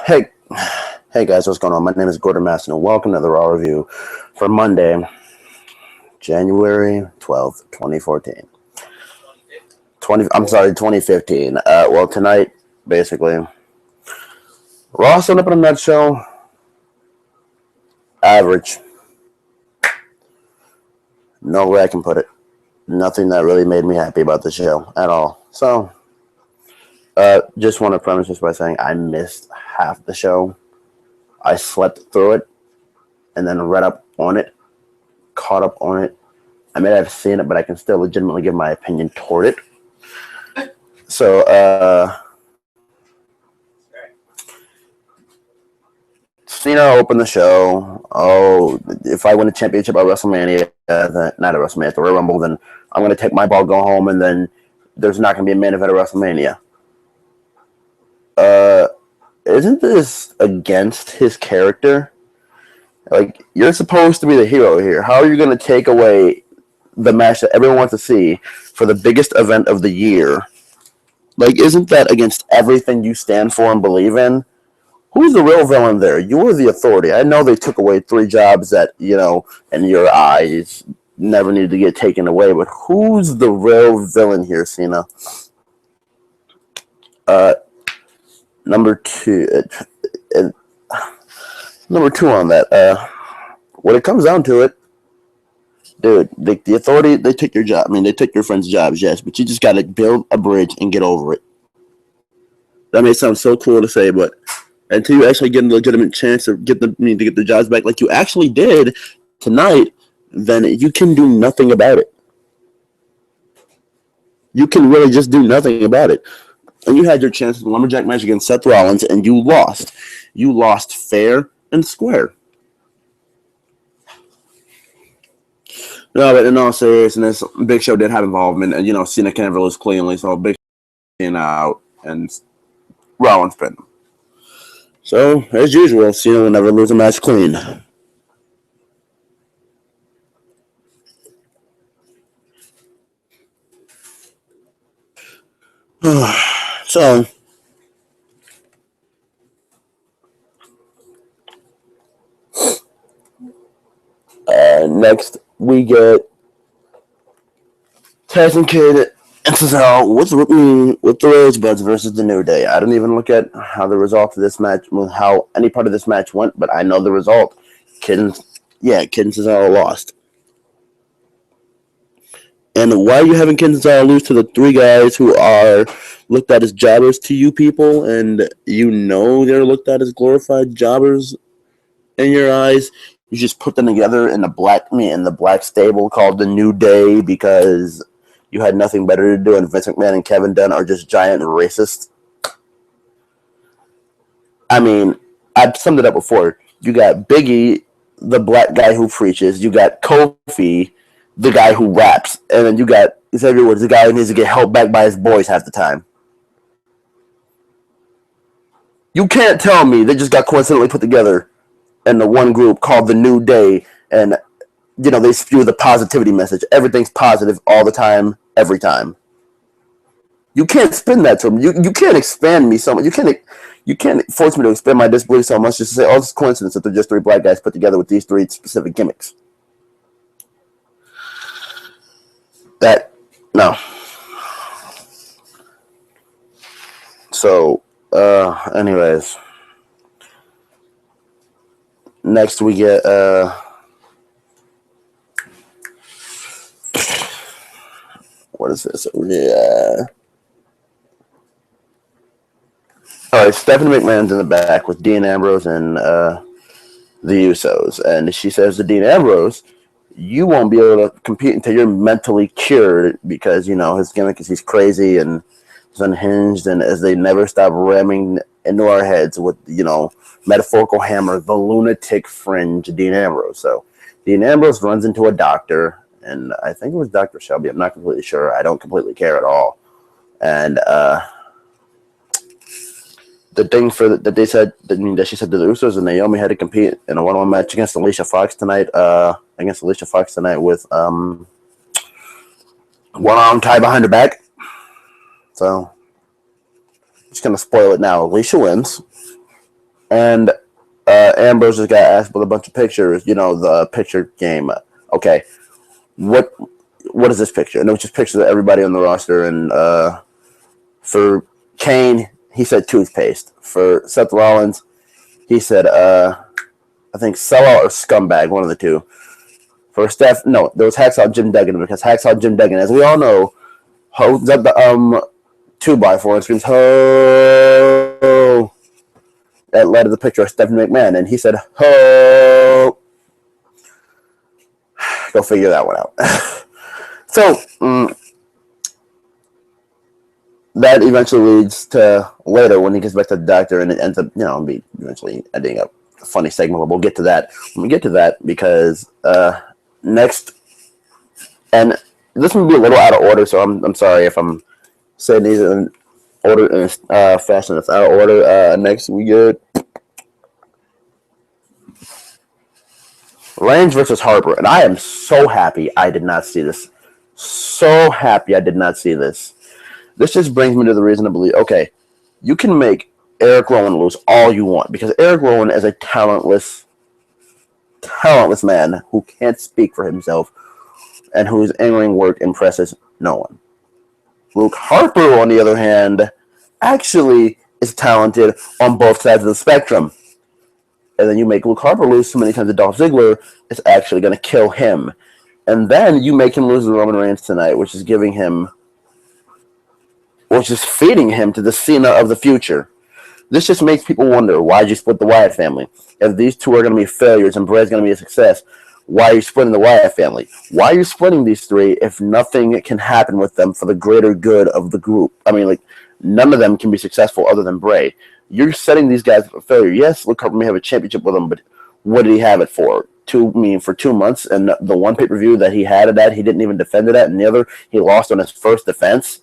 Hey, hey guys, what's going on? My name is Gordon Masson, and welcome to the Raw Review for Monday, January 12th, 2014. 2015. Well, tonight, basically, Raw summed up in a nutshell, average. No way I can put it. Nothing that really made me happy about the show at all. So, just want to premise this by saying I missed half the show. I slept through it, and then read up on it, caught up on it. I may have seen it, but I can still legitimately give my opinion toward it. So, Cena opened the show. Oh, if I win a championship at WrestleMania, not at WrestleMania, at the Royal Rumble, then I'm going to take my ball, go home, and then there's not going to be a main event at WrestleMania. Isn't this against his character? Like, you're supposed to be the hero here. How are you going to take away the match that everyone wants to see for the biggest event of the year? Like, isn't that against everything you stand for and believe in? Who's the real villain there? You were the authority. I know they took away 3 jobs that, in your eyes, never needed to get taken away, but who's the real villain here, Cena? Number two on that. When it comes down to it, dude, the authority, they took your job. I mean, they took your friend's jobs, yes, but you just got to build a bridge and get over it. That may sound so cool to say, but until you actually get a legitimate chance to get the jobs back, like you actually did tonight, then you can do nothing about it. You can really just do nothing about it. And you had your chance in the lumberjack match against Seth Rollins, and you lost. You lost fair and square. No, but in all seriousness, Big Show did have involvement, and Cena can never lose cleanly, so Big Show Cena out, and Rollins pinned him. So, as usual, Cena will never lose a match clean. So, next we get Tyson Kidd and Cesaro with the Rosebuds versus the New Day. I didn't even look at how the result of this match, how any part of this match went, but I know the result. Kidd and Cesaro lost. And why are you having Kidd and Cesaro lose to the 3 guys who are looked at as jobbers to you people, and they're looked at as glorified jobbers in your eyes? You just put them together in the black stable called the New Day because you had nothing better to do, and Vince McMahon and Kevin Dunn are just giant racists. I mean, I've summed it up before. You got Biggie, the black guy who preaches. You got Kofi, the guy who raps. And then you got Xavier Woods, the guy who needs to get held back by his boys half the time. You can't tell me they just got coincidentally put together in the one group called the New Day, and they spew the positivity message. Everything's positive all the time, every time. You can't spin that to me. You can't expand me so much. You can't force me to expand my disbelief so much just to say, oh, it's coincidence that they're just 3 black guys put together with these 3 specific gimmicks. No. So, anyways. Next we get, what is this? Yeah. Alright, Stephanie McMahon's in the back with Dean Ambrose and the Usos. And she says to Dean Ambrose, you won't be able to compete until you're mentally cured because, his gimmick is he's crazy and he's unhinged, and as they never stop ramming into our heads with, metaphorical hammer, the lunatic fringe Dean Ambrose. So Dean Ambrose runs into a doctor, and I think it was Dr. Shelby. I'm not completely sure. I don't completely care at all. And the thing that she said to the Usos and Naomi had to compete in a one-on-one match against Alicia Fox tonight. With one arm tied behind her back. So just gonna spoil it now. Alicia wins. And Ambrose just got asked with a bunch of pictures, the picture game. Okay, what what is this picture? And it was just pictures of everybody on the roster. And for Kane, he said toothpaste. For Seth Rollins, he said I think sellout or scumbag, one of the two. For Steph, no, there was Hacksaw Jim Duggan, because Hacksaw Jim Duggan, as we all know, holds up the 2x4 and screams "Ho!" That led to the picture of Stephanie McMahon, and he said "Ho!" Go figure that one out. So that eventually leads to later when he gets back to the doctor, and it ends up, eventually ending up a funny segment. But we'll get to that when we get to that, because next, and this will be a little out of order, so I'm sorry if I'm saying these in order in fashion that's out of order. Next we get Reigns versus Harper, and I am so happy I did not see this. So happy I did not see this. This just brings me to the reason to believe, okay, you can make Eric Rowan lose all you want, because Eric Rowan is a talentless man who can't speak for himself and whose in-ring work impresses no one. Luke Harper, on the other hand, actually is talented on both sides of the spectrum. And then you make Luke Harper lose so many times to Dolph Ziggler, it's actually going to kill him. And then you make him lose to Roman Reigns tonight, which is feeding him to the Cena of the future. This just makes people wonder, why did you split the Wyatt family? If these two are going to be failures and Brad's going to be a success, why are you splitting the Wyatt family? Why are you splitting these three if nothing can happen with them for the greater good of the group? I mean, none of them can be successful other than Bray. You're setting these guys up for failure. Yes, Luke Harper may have a championship with them, but what did he have it for? For 2 months, and the one pay-per-view that he had it at, he didn't even defend it at, and the other, he lost on his first defense?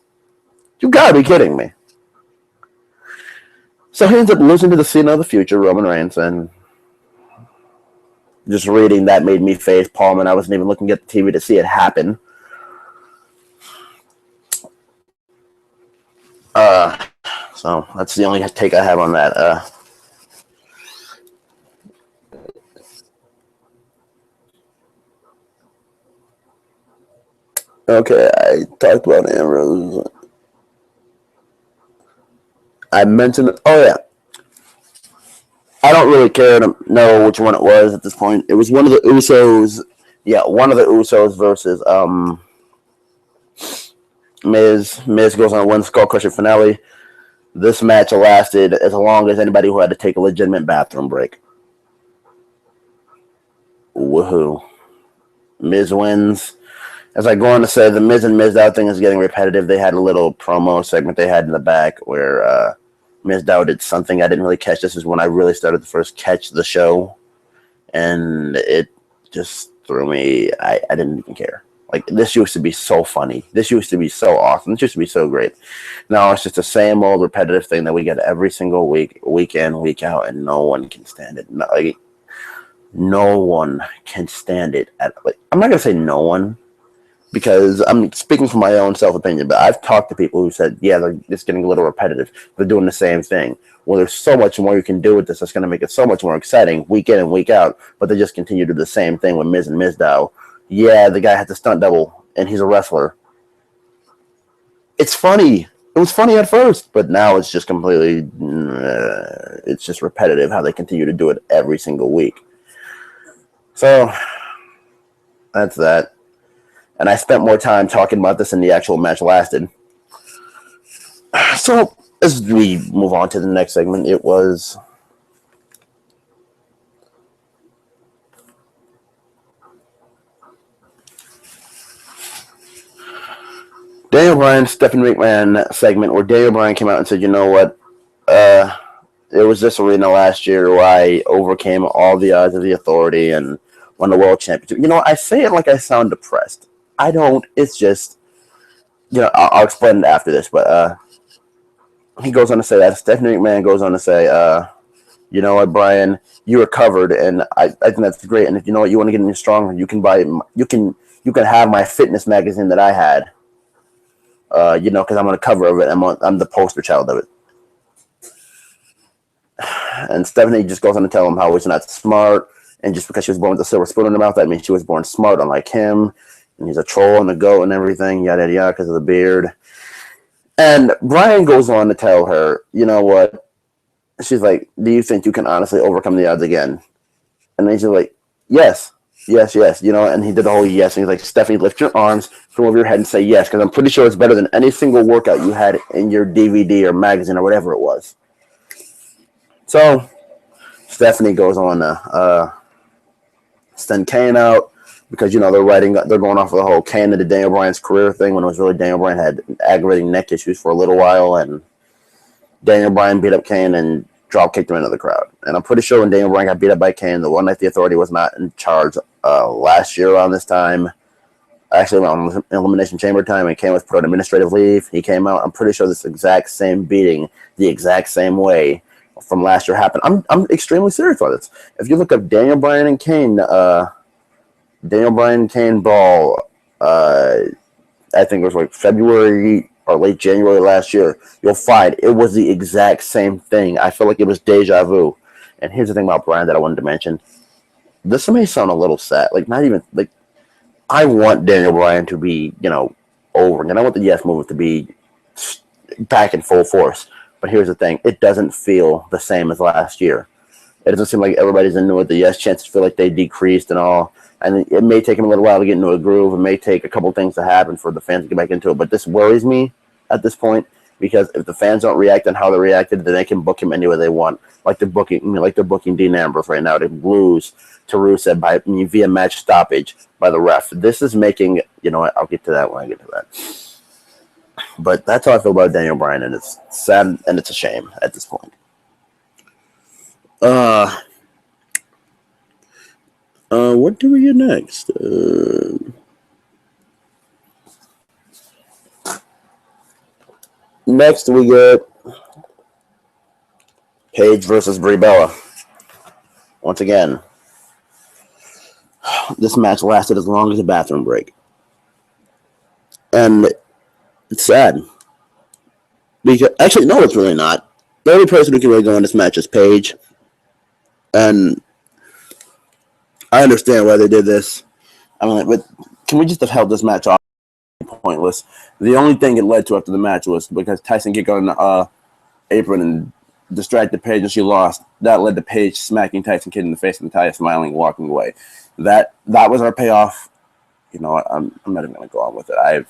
You gotta be kidding me. So he ends up losing to the Cena of the future, Roman Reigns, and just reading that made me face palm, and I wasn't even looking at the TV to see it happen. So that's the only take I have on that. Okay, I talked about Ambrose. I mentioned, oh yeah, I don't really care to know which one it was at this point. It was one of the Usos. Yeah, one of the Usos versus Miz. Miz goes on a one Skull Crusher finale. This match lasted as long as anybody who had to take a legitimate bathroom break. Woohoo. Miz wins. As I go on to say, the Miz and Mizdow thing is getting repetitive. They had a little promo segment they had in the back where Mizdow did something I didn't really catch. This is when I really started to first catch the show, and it just threw me. I didn't even care. This used to be so funny. This used to be so awesome. This used to be so great. Now it's just the same old repetitive thing that we get every single week, week in, week out, and no one can stand it. No one can stand it. I'm not going to say no one, because I'm speaking from my own self-opinion, but I've talked to people who said, yeah, they're just getting a little repetitive. They're doing the same thing. Well, there's so much more you can do with this that's going to make it so much more exciting week in and week out, but they just continue to do the same thing with Miz and Mizdow. Yeah, the guy has a stunt double, and he's a wrestler. It's funny. It was funny at first, but now it's just completely, it's just repetitive how they continue to do it every single week. So, that's that. And I spent more time talking about this than the actual match lasted. So, as we move on to the next segment, it was Daniel Bryan, Stephanie McMahon segment where Daniel Bryan came out and said, you know what, it was this arena last year where I overcame all the odds of the Authority and won the world championship. I say it like I sound depressed. I don't. It's just, I'll explain it after this, but he goes on to say that. Stephanie McMahon goes on to say, you know what, Bryan, you recovered, and I think that's great. And if you know what, you want to get any stronger, you can have my fitness magazine that I had. Because I'm on the cover of it. I'm the poster child of it. And Stephanie just goes on to tell him how he's not smart, and just because she was born with a silver spoon in her mouth, that means she was born smart, unlike him. And he's a troll and a goat and everything, yada yada yada, because of the beard. And Brian goes on to tell her, you know what? She's like, do you think you can honestly overcome the odds again? And then she's like, yes, yes, yes. You know, and he did the whole yes. And he's like, Stephanie, lift your arms, come over your head and say yes, because I'm pretty sure it's better than any single workout you had in your DVD or magazine or whatever it was. So Stephanie goes on to send Kane out because, you know, they're going off of the whole Kane into Daniel Bryan's career thing when it was really Daniel Bryan had aggravating neck issues for a little while, and Daniel Bryan beat up Kane and drop kicked him into the crowd. And I'm pretty sure when Daniel Bryan got beat up by Kane, the one night the Authority was not in charge last year around this time, actually around Elimination Chamber time, and Kane was put on administrative leave. He came out. I'm pretty sure this exact same beating, the exact same way from last year happened. I'm extremely serious about this. If you look up Daniel Bryan and Kane brawl, I think it was like February or late January last year, you'll find it was the exact same thing. I feel like it was deja vu. And here's the thing about Bryan that I wanted to mention. This may sound a little sad. Like, not even, like, I want Daniel Bryan to be, you know, over. And I want the Yes Movement to be back in full force. But here's the thing. It doesn't feel the same as last year. It doesn't seem like everybody's into it. The Yes chances feel like they decreased and all. And it may take them a little while to get into a groove. It may take a couple things to happen for the fans to get back into it. But this worries me at this point, because if the fans don't react on how they reacted, then they can book him any way they want. Like they're booking Dean Ambrose right now to lose to Rusev via match stoppage by the ref. This is making, you know what, I'll get to that when I get to that. But that's how I feel about Daniel Bryan, and it's sad and it's a shame at this point. What do we get next? Next we get Paige versus Brie Bella. Once again, this match lasted as long as a bathroom break. And it's sad. Because actually, no, it's really not. The only person who can really go in this match is Paige. And I understand why they did this. I mean, but can we just have held this match off? Pointless. The only thing it led to after the match was because Tyson Kidd got on the apron and distracted Paige and she lost. That led to Paige smacking Tyson Kidd in the face and Ty smiling, walking away. That was our payoff. You know what? I'm not even going to go on with it.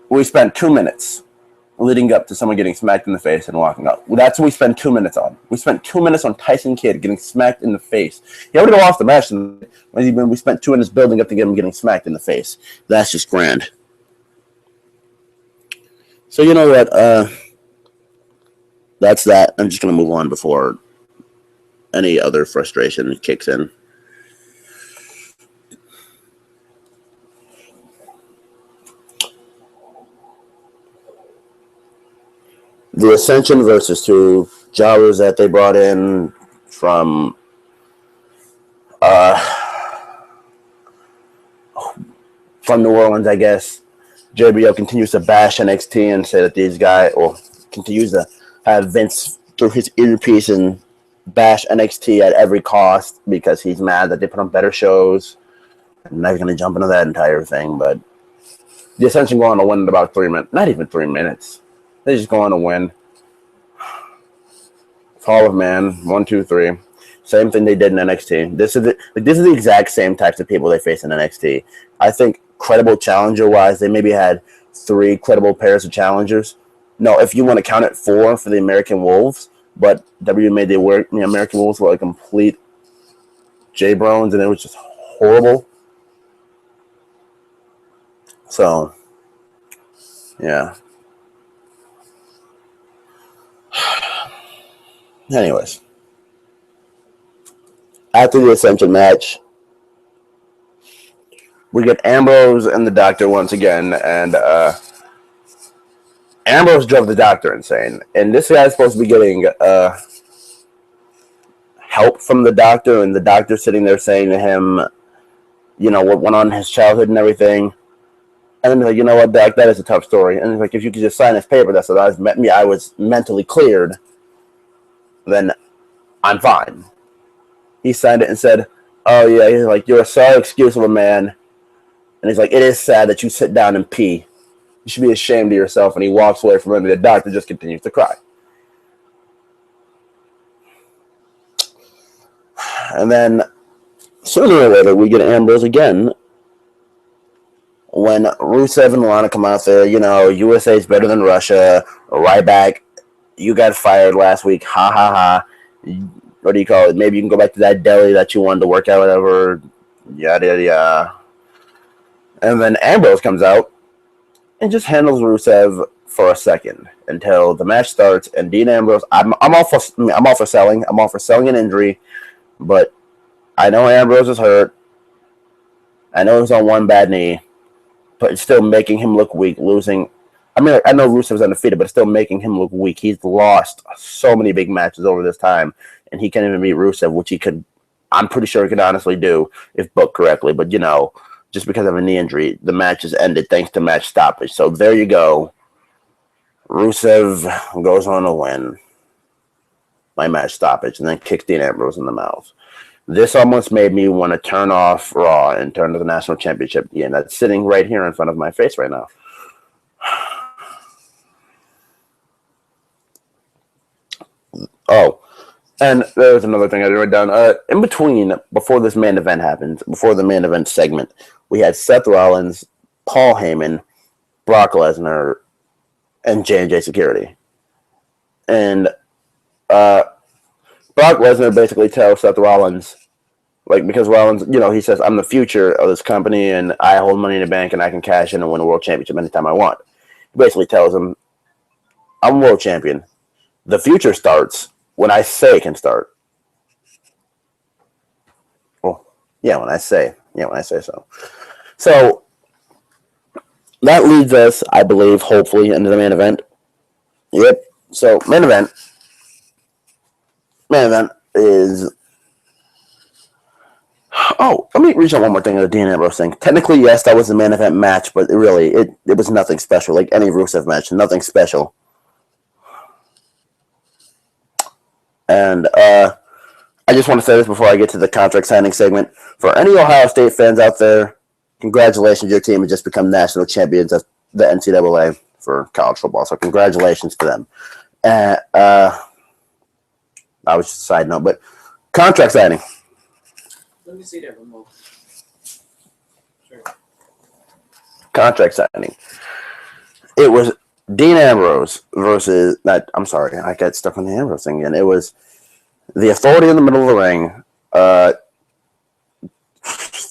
We spent 2 minutes leading up to someone getting smacked in the face and walking up. That's what we spent 2 minutes on. We spent 2 minutes on Tyson Kidd getting smacked in the face. He already lost the match, and we spent 2 minutes building up to get him getting smacked in the face. That's just grand. So you know what? That's that. I'm just going to move on before any other frustration kicks in. The Ascension versus two jobbers that they brought in from New Orleans, I guess. JBL continues to bash NXT and say that these guys, or continues to have Vince through his earpiece and bash NXT at every cost because he's mad that they put on better shows. I'm not going to jump into that entire thing, but the Ascension go on to win in about 3 minutes. Not even 3 minutes. They just go on to win. Hall of Man, 1, 2, 3. Same thing they did in NXT. This is the exact same types of people they face in NXT. I think credible challenger-wise, they maybe had 3 credible pairs of challengers. No, if you want to count it 4 for the American Wolves, but W made the American Wolves were a complete J-Brones, and it was just horrible. So, yeah. Anyways, after the Ascension match, we get Ambrose and the Doctor once again, and Ambrose drove the Doctor insane. And this guy's supposed to be getting help from the Doctor, and the Doctor sitting there saying to him, you know, what went on in his childhood and everything. And then he's like, you know what, Doc, that is a tough story. And he's like, if you could just sign this paper that said I was mentally cleared, then I'm fine. He signed it and said, "Oh yeah," he's like, "You're a sorry excuse of a man," and he's like, "It is sad that you sit down and pee. You should be ashamed of yourself." And he walks away from him, and the doctor just continues to cry. And then sooner or later, we get Ambrose again when Rusev and Lana come out there. USA is better than Russia. Right back. You got fired last week. Ha ha ha. What do you call it? Maybe you can go back to that deli that you wanted to work out, whatever. Yada yada yada. And then Ambrose comes out and just handles Rusev for a second until the match starts. And Dean Ambrose, I'm all for selling. I'm all for selling an injury, but I know Ambrose is hurt. I know he's on one bad knee, but it's still making him look weak. Losing, I mean, I know Rusev's undefeated, but it's still making him look weak. He's lost so many big matches over this time, and he can't even beat Rusev, which he could. I'm pretty sure he could honestly do if booked correctly. But just because of a knee injury, the match is ended thanks to match stoppage. So there you go. Rusev goes on to win by match stoppage and then kicks Dean Ambrose in the mouth. This almost made me want to turn off Raw and turn to the National Championship again. That's sitting right here in front of my face right now. Oh, and there's another thing I wrote down. In between, before this main event happens, before the main event segment, we had Seth Rollins, Paul Heyman, Brock Lesnar, and J&J Security. And Brock Lesnar basically tells Seth Rollins, because Rollins, he says, "I'm the future of this company, and I hold money in the bank, and I can cash in and win a world championship anytime I want." He basically tells him, "I'm a world champion. The future starts when I say it can start." Well, when I say so. So that leads us, I believe, hopefully, into the main event. Yep. So main event is. Oh, let me reach out one more thing on the Dean Ambrose thing. Technically, yes, that was the main event match, but it was nothing special. Like any Rusev match, nothing special. And I just want to say this before I get to the contract signing segment. For any Ohio State fans out there, congratulations, your team has just become national champions of the NCAA for college football. So congratulations to them. That was just a side note, but contract signing. Let me see that remote. Sure. Contract signing. It was Dean Ambrose versus that. I'm sorry, I got stuck on the Ambrose thing again. It was the Authority in the middle of the ring.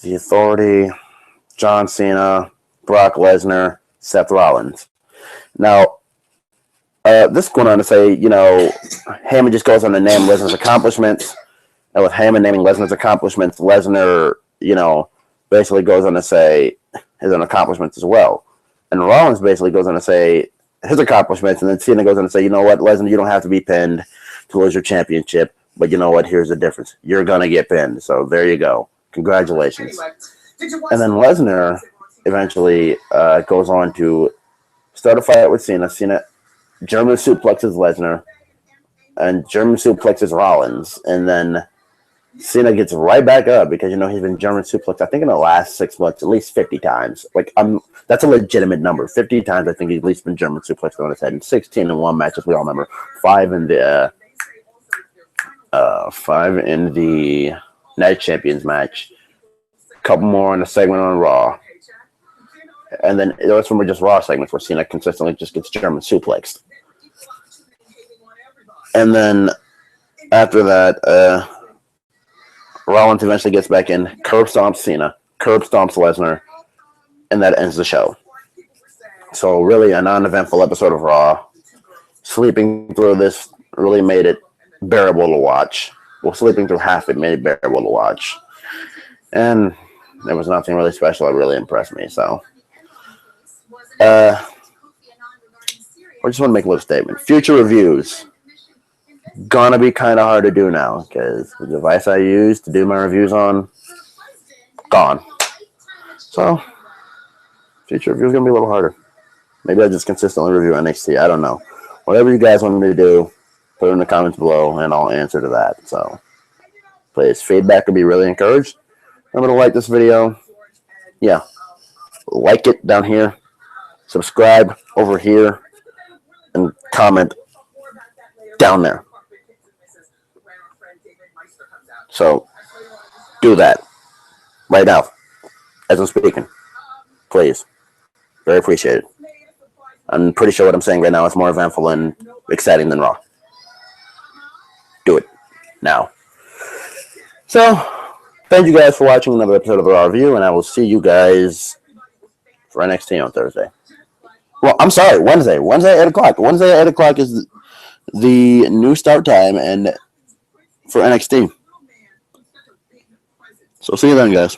The Authority, John Cena, Brock Lesnar, Seth Rollins. Now, this is going on to say, Heyman just goes on to name Lesnar's accomplishments. And with Heyman naming Lesnar's accomplishments, Lesnar, basically goes on to say his own accomplishments as well. And Rollins basically goes on to say his accomplishments, and then Cena goes on to say, "You know what, Lesnar, you don't have to be pinned to lose your championship, but you know what, here's the difference. You're going to get pinned." So there you go. Congratulations. And then Lesnar eventually goes on to start a fight with Cena. Cena German suplexes Lesnar, and German suplexes Rollins, and then Cena gets right back up because he's been German suplexed, I think, in the last 6 months at least 50 times. That's a legitimate number. 50 times I think he's at least been German suplexed on his head, and 16 in one match, as we all remember. 5 in the Night Champions match. A couple more in a segment on Raw. And then the rest of them were just Raw segments where Cena consistently just gets German suplexed. And then after that, Rollins eventually gets back in, curb stomps Cena, curb stomps Lesnar, and that ends the show. So really a non-eventful episode of Raw. Sleeping through this really made it bearable to watch. Well, sleeping through half it made it bearable to watch. And there was nothing really special that really impressed me. So I just want to make a little statement. Future reviews. Gonna be kind of hard to do now because the device I use to do my reviews on, gone. So, future reviews gonna be a little harder. Maybe I just consistently review NXT. I don't know. Whatever you guys want me to do, put it in the comments below, and I'll answer to that. So, please, feedback would be really encouraged. Remember to like this video. Yeah, like it down here. Subscribe over here. And comment down there. So, do that right now as I'm speaking. Please. Very appreciated. I'm pretty sure what I'm saying right now is more eventful and exciting than Raw. Do it now. So, thank you guys for watching another episode of Raw Review, and I will see you guys for NXT on Thursday. Well, I'm sorry, Wednesday. Wednesday at 8 o'clock. Wednesday at 8 o'clock is the new start time and for NXT. So, see you then, guys.